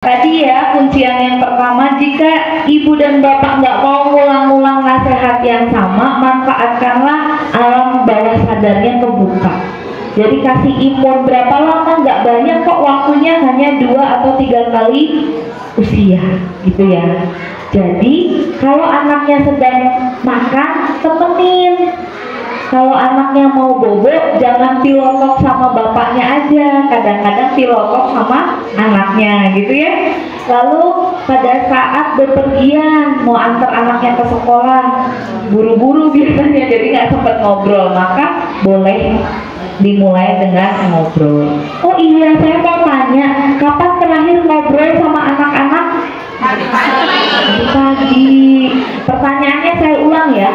Tadi ya, kuncian yang pertama, jika ibu dan bapak nggak mau ngulang-ngulang nasihat yang sama, manfaatkanlah alam bawah sadarnya kebuka. Jadi kasih imun berapa lama, nggak banyak kok waktunya, hanya 2 atau 3 kali usia gitu ya. Jadi kalau anaknya sedang makan, temenin. Kalau anaknya mau bobo, jangan pilotok sama bapaknya aja, kadang-kadang pilotok sama anaknya gitu ya. Lalu pada saat bepergian, mau antar anaknya ke sekolah, buru-buru biasanya jadi nggak sempat ngobrol, maka boleh dimulai dengan ngobrol. Oh iya, saya mau tanya, kapan terakhir ngobrol sama anak-anak? Tadi. Pertanyaannya saya ulang ya.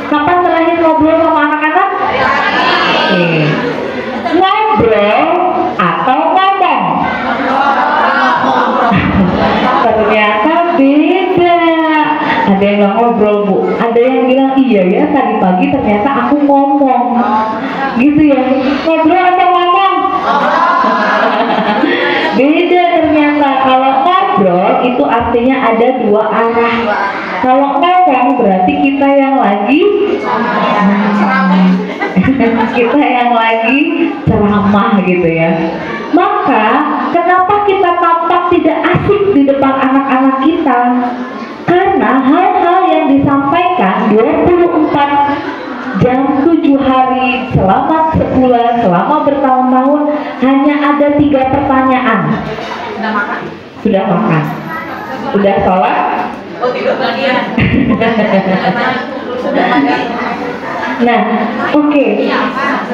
Kapan terakhir ngobrol sama anak-anak? Ngobrol atau ngomong? Ternyata beda. Ada yang bilang ngobrol bu, ada yang bilang iya ya tadi pagi ternyata aku ngomong. Gitu ya. Ngobrol atau ngomong? Beda ternyata. Kalau ngobrol itu artinya ada 2 arah. Kalau ngomong berarti kita yang lagi ceramah gitu ya. Maka kenapa kita tampak tidak asik di depan anak-anak kita? Karena hal-hal yang disampaikan 24 jam 7 hari selama sebulan, selama bertahun-tahun, hanya ada 3 pertanyaan. Sudah makan? Sudah makan. Sudah sholat? Oh tidak bagian. Nah, oke.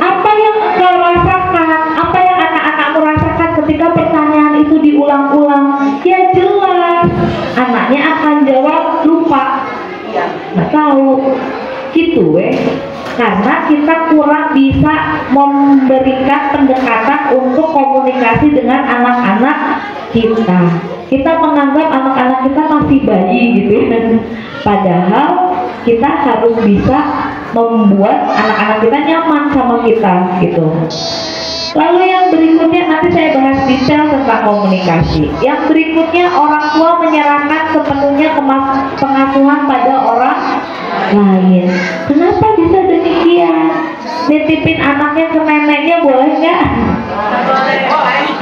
Apa yang engkau rasakan? Apa yang anak-anakmu rasakan ketika pertanyaan itu diulang-ulang? Ya jelas, anaknya akan jawab lupa. Nggak tahu. Gitu karena kita kurang bisa memberikan pendekatan untuk komunikasi dengan anak-anak kita. Kita menganggap anak-anak kita masih bayi gitu ya. Padahal kita harus bisa membuat anak-anak kita nyaman sama kita gitu. Lalu yang berikutnya nanti saya bahas detail tentang komunikasi. Yang berikutnya, orang tua menyerahkan sepenuhnya pengasuhan pada orang lain. Kenapa bisa demikian? Nitipin anaknya ke neneknya boleh nggak?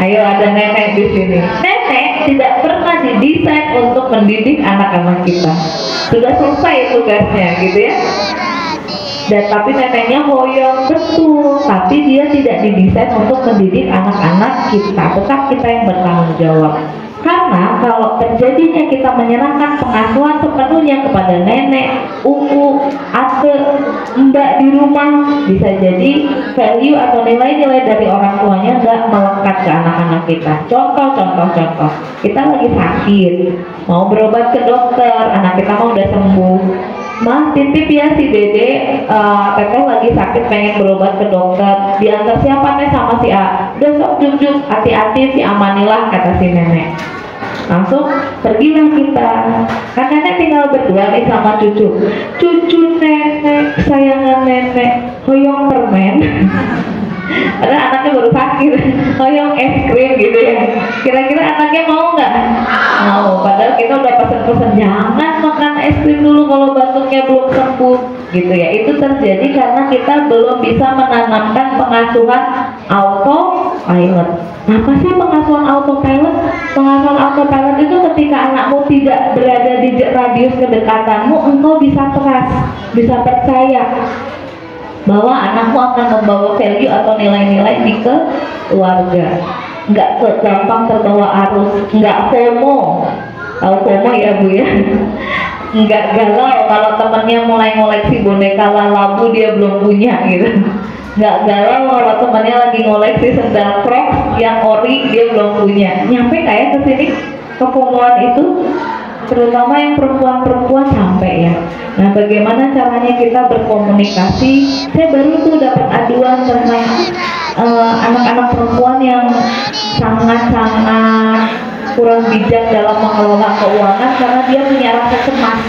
Ayo, ada nenek di sini. Nenek tidak pernah didesain untuk mendidik anak-anak kita. Sudah selesai tugasnya gitu ya. Dan tapi neneknya hoyong betul, tapi dia tidak didesain untuk mendidik anak-anak kita. Tetap kita yang bertanggung jawab. Karena kalau terjadinya kita menyerahkan pengasuhan sepenuhnya kepada nenek, umu, ate, mbak di rumah, bisa jadi value atau nilai-nilai dari orang tuanya nggak melekat ke anak-anak kita. Contoh. Kita lagi sakit, mau berobat ke dokter, anak kita mau udah sembuh. Mah, titip ya si dede, teteh lagi sakit pengen berobat ke dokter. Diantar siapa nih? Sama si A. Udah sok juk, hati-hati si amanilah, kata si nenek. Langsung pergilah kita. Kan nenek tinggal berdua nih sama cucu. Cucu nenek, kesayangan nenek, hoyong permen. Padahal anaknya baru sakit, hoyong es krim gitu ya. Kira-kira anaknya mau nggak? Mau. Padahal kita udah pesen-pesen jangan makan es krim dulu kalau batuknya belum sembuh gitu ya. Itu terjadi karena kita belum bisa menanamkan pengasuhan autopilot. Apa sih pengasuhan autopilot? Pengasuhan autopilot itu ketika anakmu tidak berada di radius kedekatanmu, engkau bisa trust, bisa percaya bahwa anakmu akan membawa value atau nilai-nilai di keluarga. Nggak gampang terbawa arus, nggak FOMO. Tahu FOMO ya Bu ya? Nggak galau kalau temennya mulai ngoleksi boneka Lalabu dia belum punya gitu. Nggak galau kalau temennya lagi ngoleksi sendal Crocs yang ori dia belum punya. Nyampe kayak ke sini kefomoan itu, terutama yang perempuan-perempuan sampai ya. Nah, bagaimana caranya kita berkomunikasi? Saya baru tuh dapat aduan tentang anak-anak perempuan yang sangat-sangat kurang bijak dalam mengelola keuangan karena dia punya rasa cemas.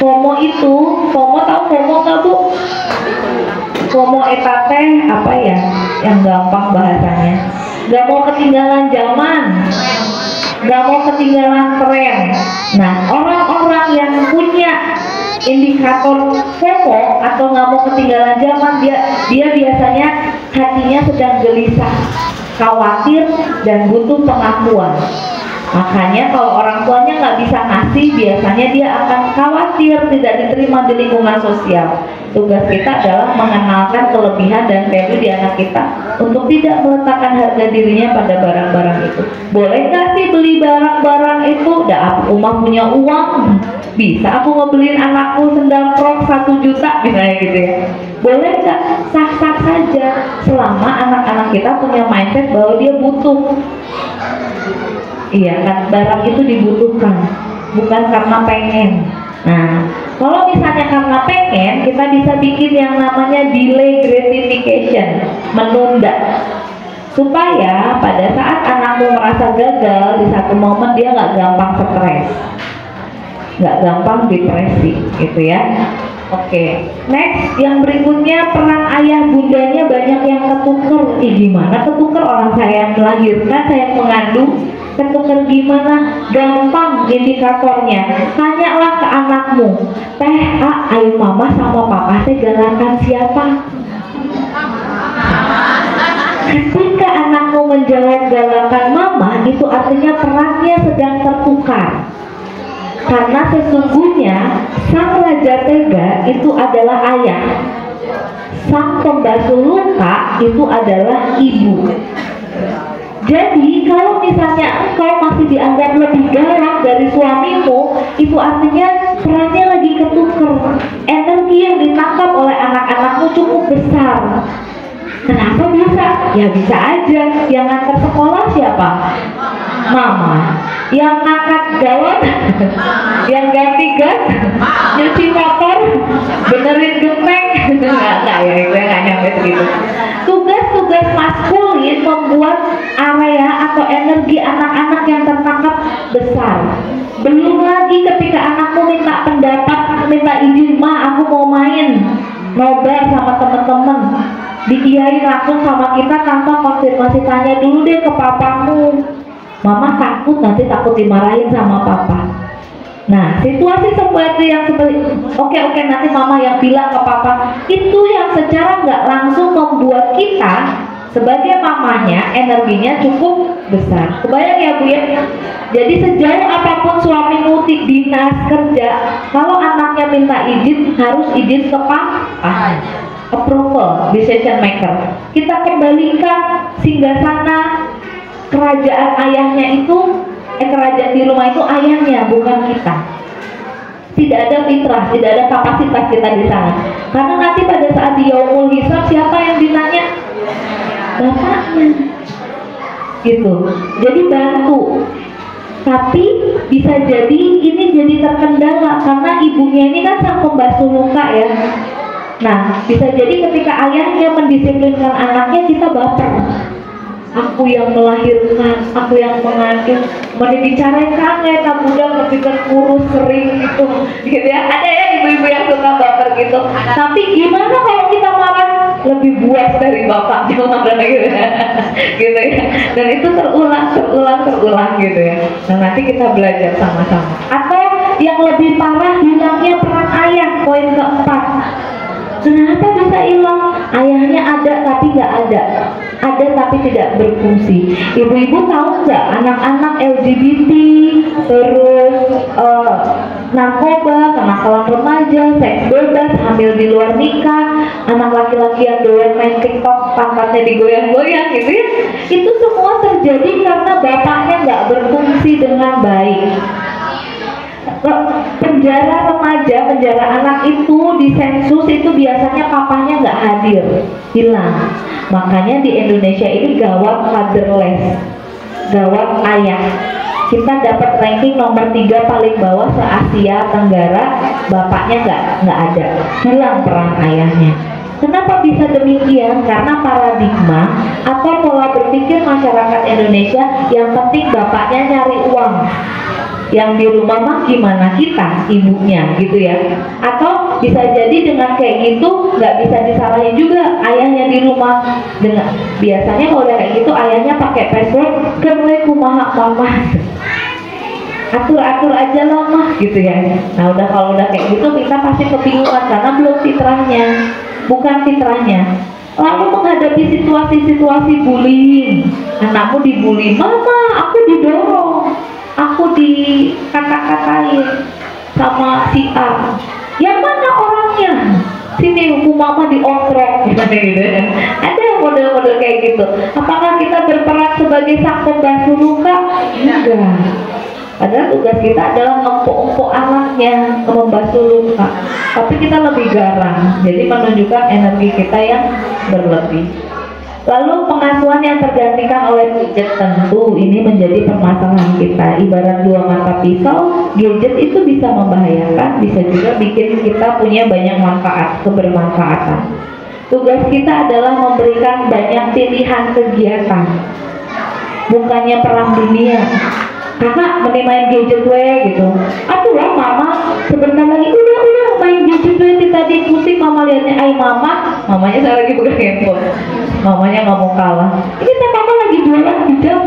FOMO itu, FOMO tahu FOMO nggak Bu? FOMO etate apa ya? Yang gampang bahasanya. Nggak mau ketinggalan zaman. nggak mau ketinggalan tren. Nah, orang-orang yang punya indikator FOMO atau nggak mau ketinggalan zaman, dia biasanya hatinya sedang gelisah, khawatir, dan butuh pengakuan. Makanya kalau orang tuanya nggak bisa ngasih, biasanya dia akan khawatir tidak diterima di lingkungan sosial. Tugas kita adalah mengenalkan kelebihan dan value di anak kita untuk tidak meletakkan harga dirinya pada barang-barang itu. Boleh nggak sih beli barang-barang itu? Dah aku mah punya uang, bisa aku ngebeliin anakku sendal Crocs 1 juta misalnya gitu ya. Boleh nggak? Sah-sah saja selama anak-anak kita punya mindset bahwa dia butuh. Iya kan, barang itu dibutuhkan, bukan karena pengen. Nah, kalau misalnya karena pengen, kita bisa bikin yang namanya delay gratification, menunda, supaya pada saat anakmu merasa gagal di satu momen, dia nggak gampang stres, nggak gampang depresi, gitu ya. Oke, next yang berikutnya, peran ayah bundanya banyak yang ketuker. Gimana ketuker? Orang saya yang melahirkan, saya yang mengandung, ketuker gimana? Gampang indikatornya. Tanyalah ke anakmu, ayo mama sama papa saya galakan siapa? Ketika anakmu menjawab galakan mama, itu artinya perannya sedang tertukar. Karena sesungguhnya sang raja tega itu adalah ayah, sang pembasuh luka itu adalah ibu. Jadi kalau misalnya engkau masih dianggap lebih galak dari suamimu, itu artinya perannya lagi ketuker. Energi yang ditangkap oleh anak-anakmu cukup besar. Kenapa bisa? Ya bisa aja. Yang ngantar sekolah siapa? Mama. Yang ngangkat galon, yang ganti gas, nyuci motor, benerin genteng, nggak ya, itu nggak nyampe segitu. Tugas-tugas maskulin membuat area atau energi anak-anak yang tertangkap besar. Belum lagi ketika anakmu minta pendapat, minta izin, ma aku mau main, nobar sama temen-temen, diiyain langsung sama kita tanpa konfirmasi, tanya dulu deh ke papamu. Mama takut nanti takut dimarahin sama papa. Nah, situasi seperti yang seperti oke, nanti mama yang bilang ke papa, itu yang secara nggak langsung membuat kita sebagai mamanya energinya cukup besar. Kebayang ya Bu ya? Jadi sejauh apapun suamimu dinas kerja, kalau anaknya minta izin harus izin ke papa. Approval, decision maker. Kita kembalikan singgasana kerajaan ayahnya itu, kerajaan di rumah itu ayahnya, bukan kita. Tidak ada fitrah, tidak ada kapasitas kita di sana. Karena nanti pada saat di yaumul hisab, siapa yang ditanya? Bapaknya. Gitu. Jadi bantu. Tapi bisa jadi ini jadi terkendala karena ibunya ini kan sang pembasuh luka ya. Nah, bisa jadi ketika ayahnya mendisiplinkan anaknya, kita baper. Aku yang melahirkan, aku yang mengandung, mau dibicarain kangen, tak mudah berpikir kurus, kering gitu ya. Ada ya ibu-ibu yang suka baper gitu. Tapi gimana kalau kita marah? Lebih buas dari bapaknya marah gitu ya. Gitu ya. Dan itu terulang gitu ya. Nah nanti kita belajar sama-sama. Atau yang lebih parah, hilangnya peran ayah, poin keempat. Kenapa bisa hilang? Ayahnya ada tapi nggak ada, ada tapi tidak berfungsi. Ibu-ibu tahu nggak, anak-anak LGBT, terus narkoba, kenakalan remaja, seks bebas, hamil di luar nikah, anak laki-laki yang doyan main TikTok pantatnya digoyang-goyang gitu ya, itu semua terjadi karena bapaknya nggak berfungsi dengan baik. Penjara remaja, penjara anak itu di sensus itu biasanya papanya nggak hadir, hilang. Makanya di Indonesia ini gawat fatherless, gawat ayah. Kita dapat ranking nomor 3 paling bawah se Asia Tenggara, bapaknya nggak ada, hilang peran ayahnya. Kenapa bisa demikian? Karena paradigma atau pola berpikir masyarakat Indonesia yang penting bapaknya nyari uang, yang di rumah mah gimana kita, ibunya gitu ya. Atau bisa jadi dengan kayak gitu nggak bisa disalahin juga ayahnya di rumah. Dengan biasanya kalau udah kayak gitu ayahnya pakai password, "Kewe kumaha mama." atur-atur aja lah mah gitu ya. Nah udah kalau udah kayak gitu kita pasti kebingungan karena belum fitrahnya, bukan fitrahnya. Lalu menghadapi situasi-situasi bullying, anakmu dibully, mama aku didorong, aku dikata-katain sama si A, yang mana orangnya, sini hukum mama diontrok gitu ya. Ada model-model kayak gitu. Apakah kita berperan sebagai sang pembasuh luka? Enggak. Padahal tugas kita adalah ngempuk-empuk anaknya, membasuh luka. Tapi kita lebih garang, jadi menunjukkan energi kita yang berlebih. Lalu pengasuhan yang tergantikan oleh gadget, tentu ini menjadi permasalahan kita. Ibarat dua mata pisau, gadget itu bisa membahayakan, bisa juga bikin kita punya banyak manfaat, kebermanfaatan. Tugas kita adalah memberikan banyak pilihan kegiatan, bukannya perang dunia. Kakak mending main gadget gitu. Aduh lah mama, sebentar lagi udah main gadget tadi pusing mama lihatnya. Mamanya saya lagi pegang handphone. Mamanya nggak mau kalah. Ini saya mama lagi jualan hijab,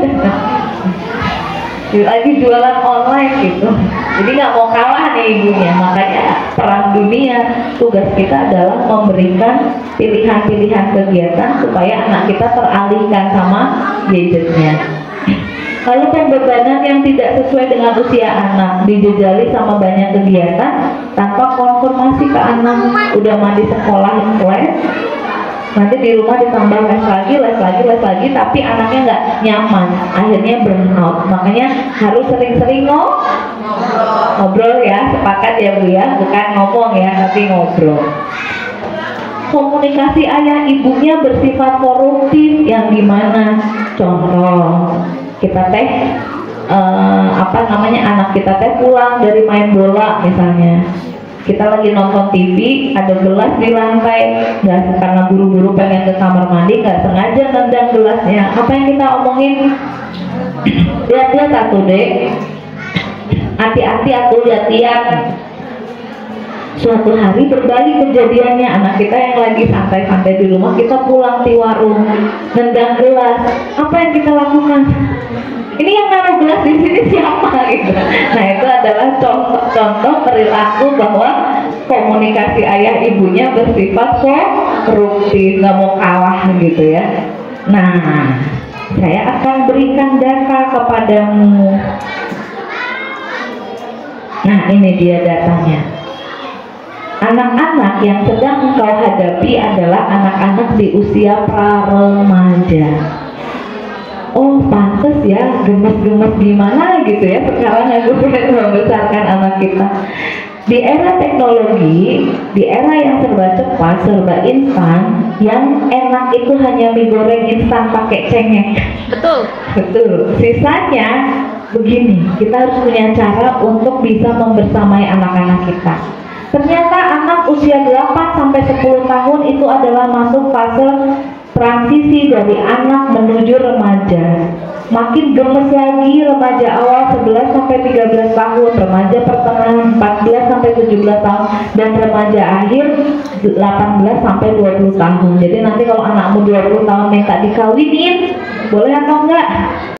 lagi jualan online gitu. Jadi nggak mau kalah nih ibunya. Makanya perang dunia, tugas kita adalah memberikan pilihan-pilihan kegiatan supaya anak kita teralihkan sama gadgetnya. Lalu pembebanan yang tidak sesuai dengan usia anak, dijejali sama banyak kegiatan tanpa konfirmasi ke anak. Udah mandi sekolah les, nanti di rumah ditambah les lagi, tapi anaknya nggak nyaman, akhirnya burnout. Makanya harus sering-sering ngobrol ya, sepakat ya Bu ya, bukan ngomong ya, tapi ngobrol. Komunikasi ayah ibunya bersifat koruptif, yang dimana contoh kita anak kita pulang dari main bola misalnya, kita lagi nonton TV, ada gelas di lantai, nggak, karena buru-buru pengen ke kamar mandi, nggak sengaja nendang gelasnya. Apa yang kita omongin? Lihat-lihat atuh dek, hati-hati atuh, lihat-lihat. Suatu hari berbalik kejadiannya, anak kita yang lagi santai-santai di rumah, kita pulang di warung, nendang gelas. Apa yang kita lakukan? Ini yang naruh gelas di sini siapa gitu. Nah itu adalah contoh perilaku bahwa komunikasi ayah ibunya bersifat koruptif, nggak mau kalah gitu ya. Nah, saya akan berikan data kepadamu. Nah ini dia datanya. Anak-anak yang sedang engkau hadapi adalah anak-anak di usia pra-remaja. Oh pantes ya, gemes-gemes gimana gitu ya sekarang aku pengen membesarkan anak kita. Di era teknologi, di era yang serba cepat, serba instan, yang enak itu hanya mie goreng instan pakai cengek. Betul. Sisanya begini, kita harus punya cara untuk bisa membersamai anak-anak kita. Ternyata anak usia 8-10 tahun itu adalah masuk fase transisi dari anak menuju remaja. Makin gemes lagi remaja awal 11-13 tahun, remaja pertengahan 14-17 tahun, dan remaja akhir 18-20 tahun. Jadi nanti kalau anakmu 20 tahun minta dikawinin, boleh atau enggak?